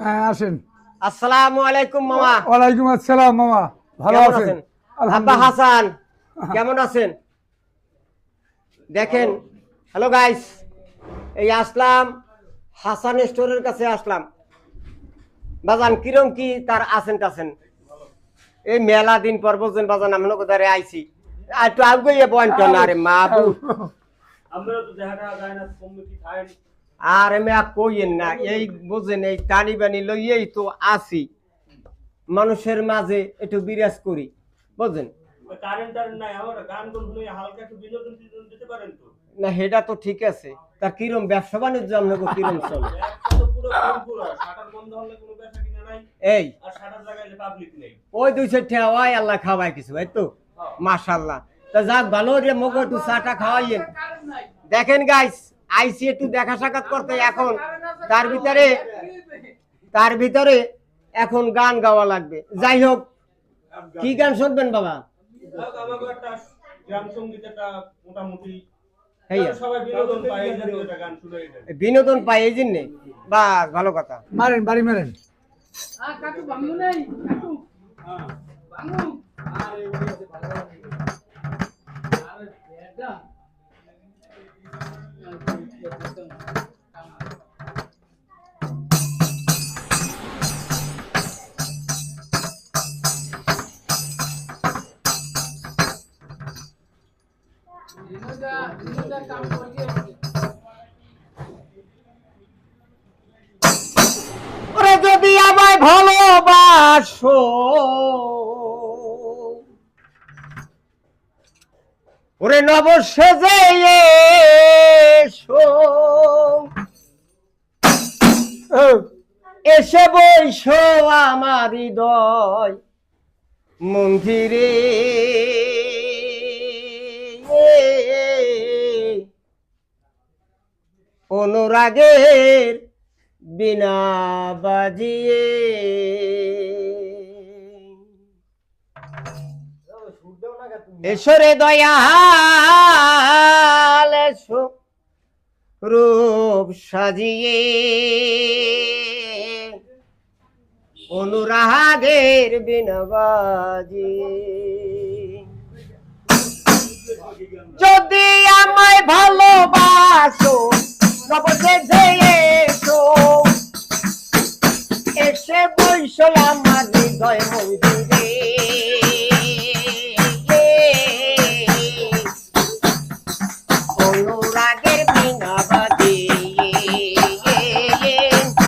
হ্যাঁ আসেন। আসসালামু আলাইকুম মামা। ওয়ালাইকুম আসসালাম মামা, ভালো কেমন আছেন? আব্বা হাসান কেমন আছেন? দেখেন, হ্যালো গাইস, এই আসলাম হাসান স্টোরের কাছে আসলাম। বাজান কিরম কি তার আছেন টাছেন? এই মেলা দিন পর বলছেন বাজান আমি নগদারে আইছি, একটু আগে পয়েন্ট না রে মাবু। আমরা তো দেখা যায় না কমিটি খাই। আর আমি কইেন না, এই বুঝেন এই টানি বানি লইয়েই তো আসি, মানুষের মাঝে একটু বিরাজ করি, বুঝেন কারেন্ট নাই, আমরা গান গান শুনে হালকা একটু বিনোদন দিতে পারেন তো? না সেটা তো ঠিক আছে, তা কিরম ব্যবসা বাণিজ্য আপনাকে কিরম চলে? ব্যবসা তো পুরো ভরপুর, শাটার বন্ধ হলে কোনো ব্যবসা কিনা নাই, এই আর শাটার লাগাইলে পাবলিক নেই। ওই 200 ঠেওয়াই আল্লাহ খাওয়াই কিছু, এই তো মাশাআল্লাহ। তা যাক ভালো রে, মগো একটু চাটা খাওয়াইয়েন। দেখেন গাইস, আইসি একটু দেখা সাক্ষাৎ করতে, এখন তার ভিতরে এখন গান গাওয়া লাগবে। যাই হোক, কি গান শুনবেন বাবা? আমাকে একটা গ্রাম সঙ্গীত একটা মোটামুটি হ্যাঁ, সবাই বিনোদন পায়, এই জাতীয় একটা গান শুনে বিনোদন পাই এই জন্যে, বাস ভালো কথা। মারেন, বাড়ি মারেন। কাকু বাংলু নেই, কাকু বাংলু আরে বেটা দিনুদা কাম করছে। ওরে যদি আমায় ভালোবাসো, ওরে নব সেজে এসো, এসে বইসো আমার হৃদয় মন্দিরে, অনুরাগের বিনা বাজিয়ে। এসরে দয়াল এসো রূপ সাজিয়ে, অনুরাগের বিনা বাজিয়ে। যদি আমায় ভালোবাসো নবসে এসো, এসে বইসো আমার হৃদয় মন্দির।